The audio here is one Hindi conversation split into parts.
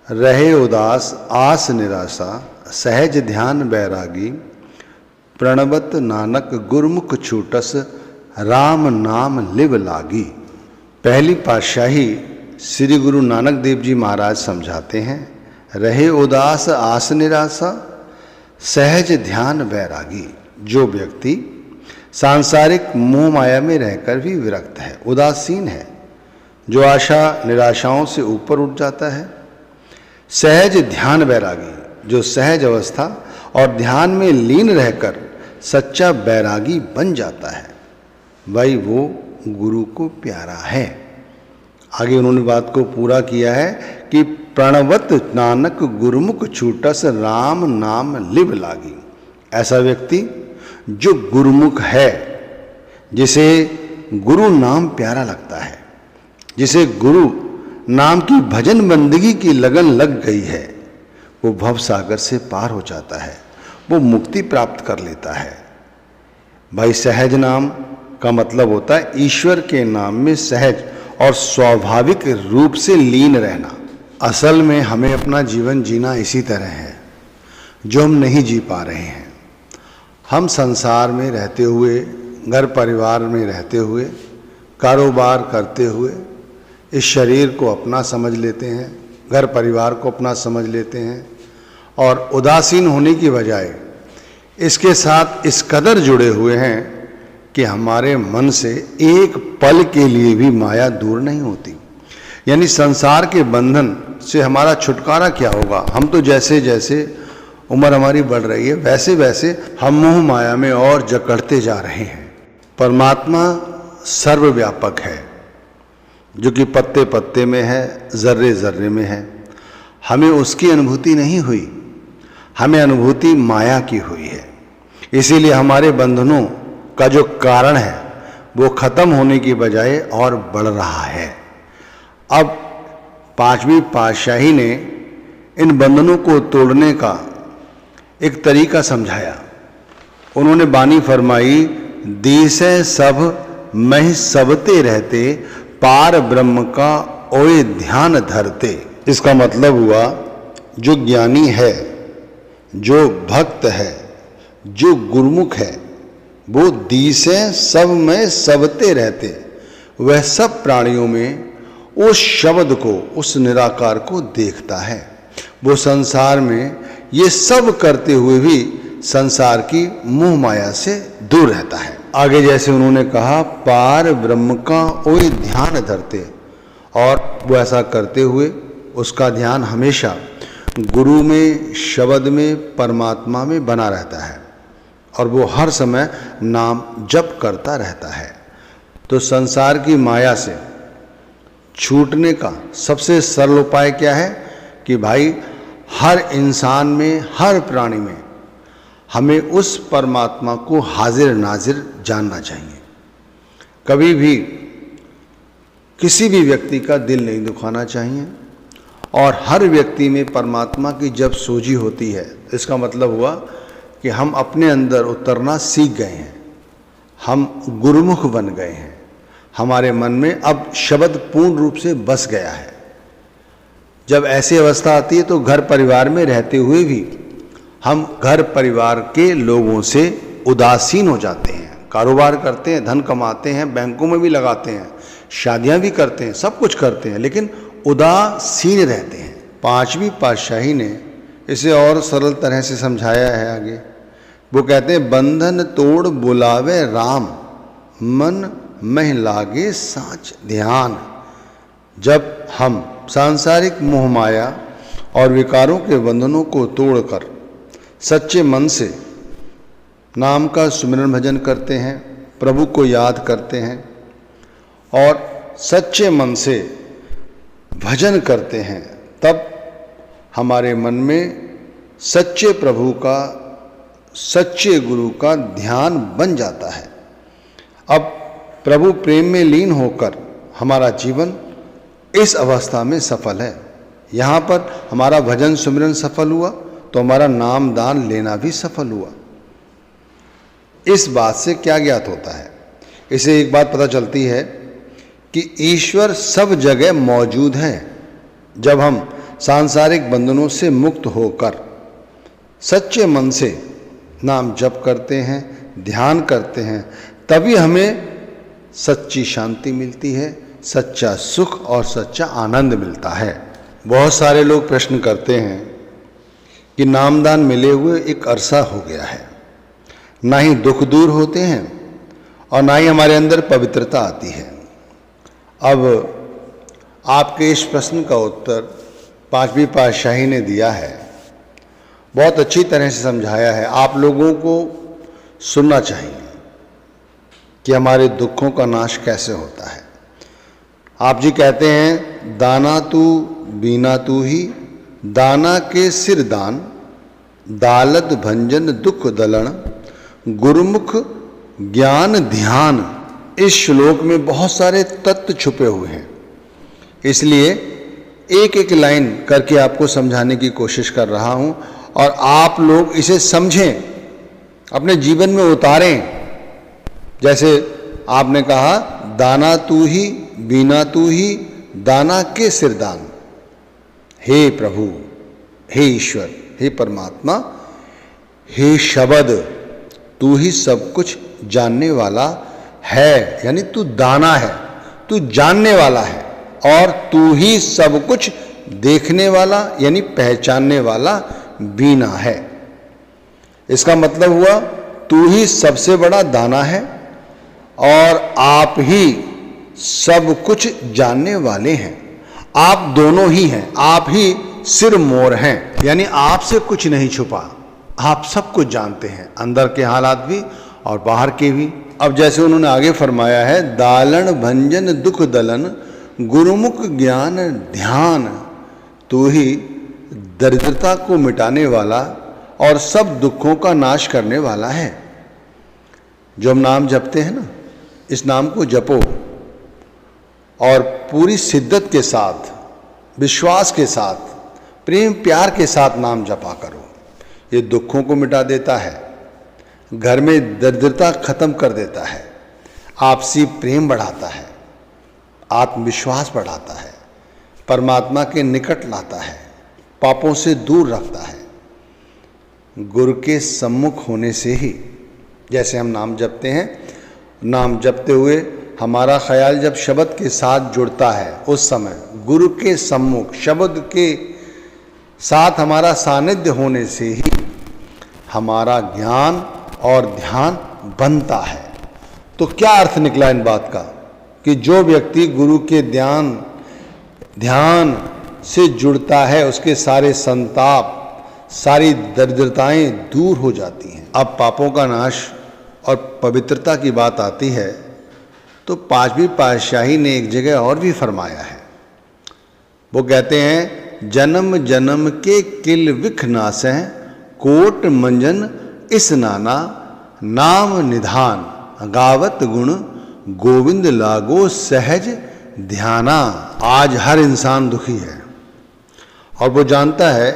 रहे उदास आस निराशा, सहज ध्यान बैरागी, प्रणवत नानक गुरमुख छूटस, राम नाम लिव लागी। पहली पातशाही श्री गुरु नानक देव जी महाराज समझाते हैं, रहे उदास आस निराशा, सहज ध्यान बैरागी। जो व्यक्ति सांसारिक मोह माया में रहकर भी विरक्त है, उदासीन है, जो आशा निराशाओं से ऊपर उठ जाता है। सहज ध्यान बैरागी, जो सहज अवस्था और ध्यान में लीन रहकर सच्चा बैरागी बन जाता है, भाई वो गुरु को प्यारा है। आगे उन्होंने बात को पूरा किया है कि प्रणवत नानक गुरुमुख छूटस, राम नाम लिव लागी। ऐसा व्यक्ति जो गुरुमुख है, जिसे गुरु नाम प्यारा लगता है, जिसे गुरु नाम की भजन बंदगी की लगन लग गई है, वो भव सागर से पार हो जाता है, वो मुक्ति प्राप्त कर लेता है। भाई सहज नाम का मतलब होता है ईश्वर के नाम में सहज और स्वाभाविक रूप से लीन रहना। असल में हमें अपना जीवन जीना इसी तरह है, जो हम नहीं जी पा रहे हैं। हम संसार में रहते हुए, घर परिवार में रहते हुए, कारोबार करते हुए इस शरीर को अपना समझ लेते हैं, घर परिवार को अपना समझ लेते हैं, और उदासीन होने की बजाय इसके साथ इस कदर जुड़े हुए हैं कि हमारे मन से एक पल के लिए भी माया दूर नहीं होती। यानी संसार के बंधन से हमारा छुटकारा क्या होगा? हम तो जैसे जैसे उम्र हमारी बढ़ रही है, वैसे वैसे हम मोह माया में और जकड़ते जा रहे हैं। परमात्मा सर्वव्यापक है, जो कि पत्ते पत्ते में है, जर्रे जर्रे में है। हमें उसकी अनुभूति नहीं हुई, हमें अनुभूति माया की हुई है। इसीलिए हमारे बंधनों का जो कारण है वो खत्म होने की बजाय और बढ़ रहा है। अब पांचवी पातशाही ने इन बंधनों को तोड़ने का एक तरीका समझाया। उन्होंने बानी फरमाई, दिसे सब मह सबते रहते, पार ब्रह्म का ओए ध्यान धरते। इसका मतलब हुआ, जो ज्ञानी है, जो भक्त है, जो गुरुमुख है, वो दिसे सब में सबते रहते, वह सब प्राणियों में उस शब्द को, उस निराकार को देखता है। वो संसार में ये सब करते हुए भी संसार की मोह माया से दूर रहता है। आगे जैसे उन्होंने कहा, पार ब्रह्म का ओए ध्यान धरते, और वो ऐसा करते हुए उसका ध्यान हमेशा गुरु में, शब्द में, परमात्मा में बना रहता है, और वो हर समय नाम जप करता रहता है। तो संसार की माया से छूटने का सबसे सरल उपाय क्या है कि भाई हर इंसान में, हर प्राणी में हमें उस परमात्मा को हाजिर नाजिर जानना चाहिए। कभी भी किसी भी व्यक्ति का दिल नहीं दुखाना चाहिए, और हर व्यक्ति में परमात्मा की जब सूझी होती है, इसका मतलब हुआ कि हम अपने अंदर उतरना सीख गए हैं, हम गुरुमुख बन गए हैं, हमारे मन में अब शब्द पूर्ण रूप से बस गया है। जब ऐसी अवस्था आती है तो घर परिवार में रहते हुए भी हम घर परिवार के लोगों से उदासीन हो जाते हैं। कारोबार करते हैं, धन कमाते हैं, बैंकों में भी लगाते हैं, शादियां भी करते हैं, सब कुछ करते हैं, लेकिन उदासीन रहते हैं। पांचवी पातशाही ने इसे और सरल तरह से समझाया है। आगे वो कहते हैं, बंधन तोड़ बुलावे राम, मन मह लागे साच ध्यान। जब हम सांसारिक मोह माया और विकारों के बंधनों को तोड़कर सच्चे मन से नाम का सुमिरन भजन करते हैं, प्रभु को याद करते हैं, और सच्चे मन से भजन करते हैं, तब हमारे मन में सच्चे प्रभु का, सच्चे गुरु का ध्यान बन जाता है। अब प्रभु प्रेम में लीन होकर हमारा जीवन इस अवस्था में सफल है। यहाँ पर हमारा भजन सुमिरन सफल हुआ तो हमारा नाम दान लेना भी सफल हुआ। इस बात से क्या ज्ञात होता है? इसे एक बात पता चलती है कि ईश्वर सब जगह मौजूद है। जब हम सांसारिक बंधनों से मुक्त होकर सच्चे मन से नाम जप करते हैं, ध्यान करते हैं, तभी हमें सच्ची शांति मिलती है, सच्चा सुख और सच्चा आनंद मिलता है। बहुत सारे लोग प्रश्न करते हैं कि नामदान मिले हुए एक अरसा हो गया है, ना ही दुख दूर होते हैं और ना ही हमारे अंदर पवित्रता आती है। अब आपके इस प्रश्न का उत्तर पांचवी पातशाही ने दिया है, बहुत अच्छी तरह से समझाया है। आप लोगों को सुनना चाहिए कि हमारे दुखों का नाश कैसे होता है। आप जी कहते हैं, दाना तू बीना तू ही, दाना के सिर दान, दालत भंजन दुख दलन, गुरुमुख ज्ञान ध्यान। इस श्लोक में बहुत सारे तत्व छुपे हुए हैं, इसलिए एक एक लाइन करके आपको समझाने की कोशिश कर रहा हूं और आप लोग इसे समझें, अपने जीवन में उतारें। जैसे आपने कहा, दाना तू ही बीना तू ही, दाना के सिरदान। हे प्रभु, हे ईश्वर, हे परमात्मा, हे शब्द, तू ही सब कुछ जानने वाला है, यानी तू दाना है, तू जानने वाला है, और तू ही सब कुछ देखने वाला यानी पहचानने वाला बीना है। इसका मतलब हुआ तू ही सबसे बड़ा दाना है और आप ही सब कुछ जानने वाले हैं। आप दोनों ही हैं, आप ही सिर मोर हैं, यानी आपसे कुछ नहीं छुपा, आप सब कुछ जानते हैं, अंदर के हालात भी और बाहर के भी। अब जैसे उन्होंने आगे फरमाया है, दालन भंजन दुख दलन, गुरुमुख ज्ञान ध्यान, तू ही दरिद्रता को मिटाने वाला और सब दुखों का नाश करने वाला है। जो हम नाम जपते हैं ना, इस नाम को जपो और पूरी शिद्दत के साथ, विश्वास के साथ, प्रेम प्यार के साथ नाम जपा करो। ये दुखों को मिटा देता है, घर में दरिद्रता खत्म कर देता है, आपसी प्रेम बढ़ाता है, आत्मविश्वास बढ़ाता है, परमात्मा के निकट लाता है, पापों से दूर रखता है। गुरु के सम्मुख होने से ही, जैसे हम नाम जपते हैं, नाम जपते हुए हमारा ख्याल जब शब्द के साथ जुड़ता है, उस समय गुरु के सम्मुख शब्द के साथ हमारा सानिध्य होने से ही हमारा ज्ञान और ध्यान बनता है। तो क्या अर्थ निकला इन बात का कि जो व्यक्ति गुरु के ध्यान से जुड़ता है, उसके सारे संताप, सारी दरिद्रताएं दूर हो जाती हैं। अब पापों का नाश और पवित्रता की बात आती है तो पांचवी पातशाही ने एक जगह और भी फरमाया है। वो कहते हैं, जन्म जन्म के किल विख नासै, कोट मंजन इस नाना, नाम निधान गावत गुण, गोविंद लागो सहज ध्याना। आज हर इंसान दुखी है और वो जानता है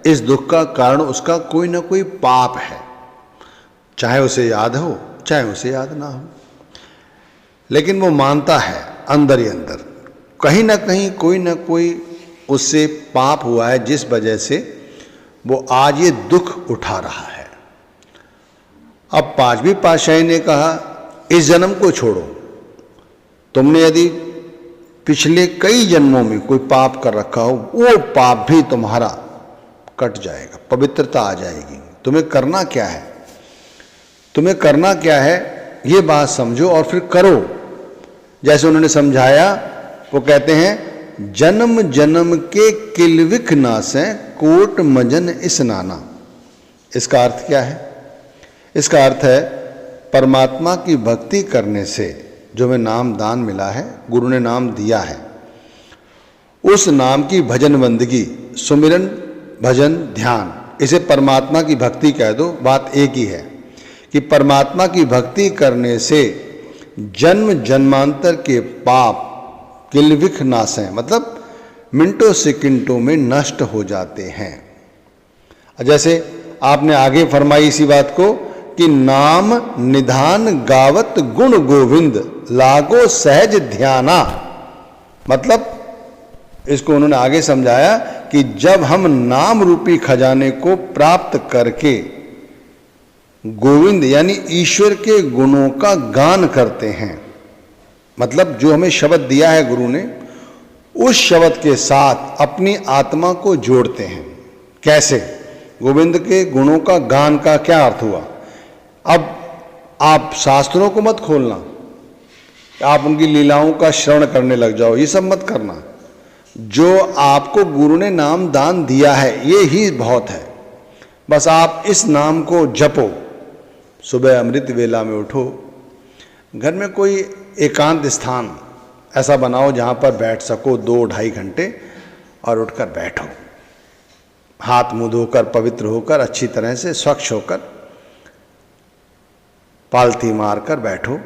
इस दुख का कारण उसका कोई ना कोई पाप है, चाहे उसे याद हो चाहे उसे याद ना हो, लेकिन वो मानता है अंदर ही अंदर कहीं ना कहीं कोई ना कोई उससे पाप हुआ है, जिस वजह से वो आज ये दुख उठा रहा है। अब पांचवी पातशाही ने कहा, इस जन्म को छोड़ो, तुमने यदि पिछले कई जन्मों में कोई पाप कर रखा हो, वो पाप भी तुम्हारा कट जाएगा, पवित्रता आ जाएगी। तुम्हें करना क्या है, तुम्हें करना क्या है ये बात समझो और फिर करो। जैसे उन्होंने समझाया, वो कहते हैं, जन्म जन्म के किलविख नासै, कोट मजन इस नाना। इसका अर्थ क्या है? इसका अर्थ है परमात्मा की भक्ति करने से जो हमें नाम दान मिला है, गुरु ने नाम दिया है, उस नाम की भजन बंदगी, सुमिरन भजन ध्यान, इसे परमात्मा की भक्ति कह दो। बात एक ही है कि परमात्मा की भक्ति करने से जन्म जन्मांतर के पाप किलविख नासै, मतलब मिनटों सेकंडों में नष्ट हो जाते हैं। जैसे आपने आगे फरमाई इसी बात को कि नाम निधान गावत गुण गोविंद लागो सहज ध्याना, मतलब इसको उन्होंने आगे समझाया कि जब हम नाम रूपी खजाने को प्राप्त करके गोविंद यानी ईश्वर के गुणों का गान करते हैं, मतलब जो हमें शब्द दिया है गुरु ने, उस शब्द के साथ अपनी आत्मा को जोड़ते हैं। कैसे? गोविंद के गुणों का गान का क्या अर्थ हुआ? अब आप शास्त्रों को मत खोलना, आप उनकी लीलाओं का श्रवण करने लग जाओ, ये सब मत करना। जो आपको गुरु ने नाम दान दिया है ये ही बहुत है। बस आप इस नाम को जपो। सुबह अमृत वेला में उठो, घर में कोई एकांत स्थान ऐसा बनाओ जहाँ पर बैठ सको 2-2.5 घंटे, और उठकर बैठो, हाथ मुंह धोकर पवित्र होकर अच्छी तरह से स्वच्छ होकर पालथी मारकर बैठो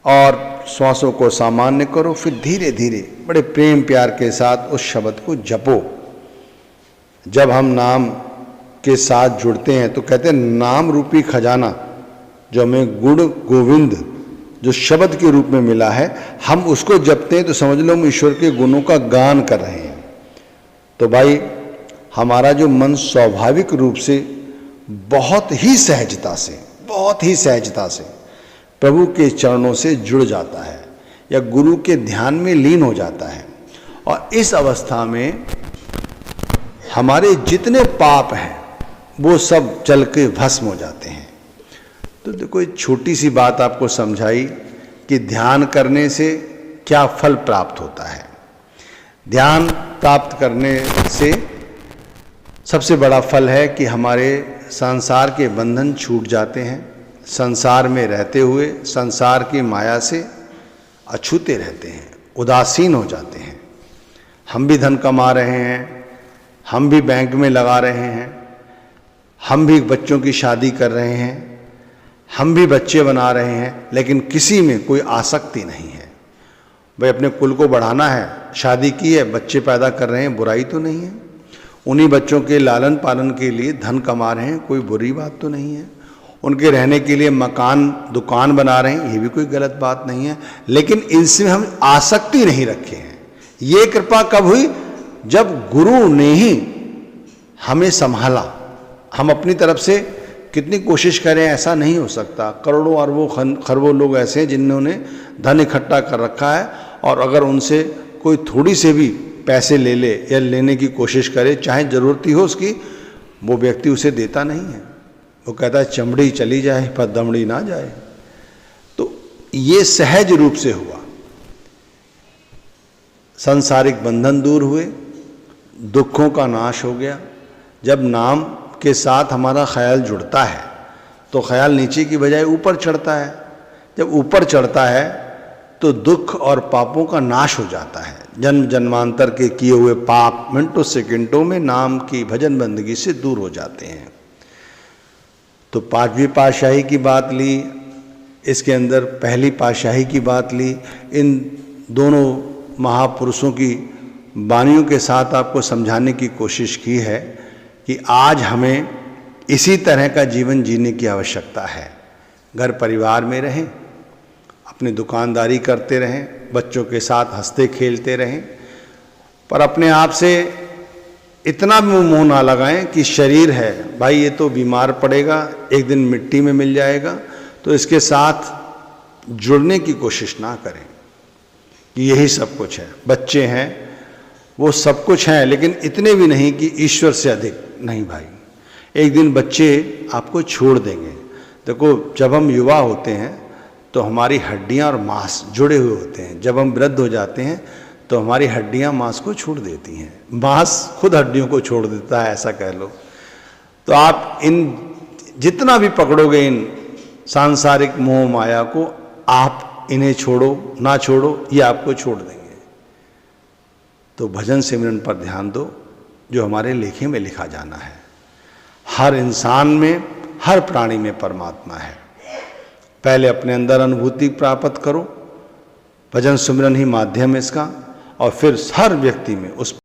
और श्वासों को सामान्य करो। फिर धीरे धीरे बड़े प्रेम प्यार के साथ उस शब्द को जपो। जब हम नाम के साथ जुड़ते हैं तो कहते हैं नाम रूपी खजाना जो हमें गुण गोविंद जो शब्द के रूप में मिला है, हम उसको जपते हैं तो समझ लो हम ईश्वर के गुणों का गान कर रहे हैं। तो भाई हमारा जो मन स्वाभाविक रूप से बहुत ही सहजता से प्रभु के चरणों से जुड़ जाता है या गुरु के ध्यान में लीन हो जाता है, और इस अवस्था में हमारे जितने पाप हैं वो सब जल के भस्म हो जाते हैं। तो देखो एक छोटी सी बात आपको समझाई कि ध्यान करने से क्या फल प्राप्त होता है। ध्यान प्राप्त करने से सबसे बड़ा फल है कि हमारे संसार के बंधन छूट जाते हैं। संसार में रहते हुए संसार की माया से अछूते रहते हैं, उदासीन हो जाते हैं। हम भी धन कमा रहे हैं, हम भी बैंक में लगा रहे हैं, हम भी बच्चों की शादी कर रहे हैं, हम भी बच्चे बना रहे हैं, लेकिन किसी में कोई आसक्ति नहीं है। भाई अपने कुल को बढ़ाना है, शादी की है, बच्चे पैदा कर रहे हैं, बुराई तो नहीं है। उन्हीं बच्चों के लालन पालन के लिए धन कमा रहे हैं, कोई बुरी बात तो नहीं है। उनके रहने के लिए मकान दुकान बना रहे हैं, ये भी कोई गलत बात नहीं है। लेकिन इनसे हम आसक्ति नहीं रखे हैं। ये कृपा कब हुई? जब गुरु ने ही हमें संभाला। हम अपनी तरफ से कितनी कोशिश करें ऐसा नहीं हो सकता। करोड़ों अरबों खरबों लोग ऐसे हैं जिन्होंने धन इकट्ठा कर रखा है, और अगर उनसे कोई थोड़ी से भी पैसे ले ले या लेने की कोशिश करे, चाहे ज़रूरत ही हो उसकी, वो व्यक्ति उसे देता नहीं है। वो कहता है चमड़ी चली जाए पर दमड़ी ना जाए। तो ये सहज रूप से हुआ। सांसारिक बंधन दूर हुए, दुखों का नाश हो गया। जब नाम के साथ हमारा ख्याल जुड़ता है तो ख्याल नीचे की बजाय ऊपर चढ़ता है। जब ऊपर चढ़ता है तो दुख और पापों का नाश हो जाता है। जन्म जन्मांतर के किए हुए पाप मिनटों सेकंडों में नाम की भजन बंदगी से दूर हो जाते हैं। तो 5वीं पातशाही की बात ली, इसके अंदर पहली पातशाही की बात ली। इन दोनों महापुरुषों की वाणियों के साथ आपको समझाने की कोशिश की है कि आज हमें इसी तरह का जीवन जीने की आवश्यकता है। घर परिवार में रहें, अपनी दुकानदारी करते रहें, बच्चों के साथ हंसते खेलते रहें, पर अपने आप से इतना भी मोह ना लगाएं कि शरीर है भाई ये तो बीमार पड़ेगा, एक दिन मिट्टी में मिल जाएगा, तो इसके साथ जुड़ने की कोशिश ना करें कि यही सब कुछ है। बच्चे हैं वो सब कुछ हैं, लेकिन इतने भी नहीं कि ईश्वर से अधिक नहीं भाई। एक दिन बच्चे आपको छोड़ देंगे। देखो जब हम युवा होते हैं तो हमारी हड्डियां और मांस जुड़े हुए होते हैं। जब हम वृद्ध हो जाते हैं तो हमारी हड्डियां मांस को छोड़ देती हैं, मांस खुद हड्डियों को छोड़ देता है, ऐसा कह लो। तो आप इन जितना भी पकड़ोगे इन सांसारिक मोह माया को, आप इन्हें छोड़ो ना छोड़ो, ये आपको छोड़ देंगे। तो भजन सिमरन पर ध्यान दो, जो हमारे लेखे में लिखा जाना है। हर इंसान में, हर प्राणी में परमात्मा है। पहले अपने अंदर अनुभूति प्राप्त करो, भजन सिमरन ही माध्यम है इसका, और फिर हर व्यक्ति में उस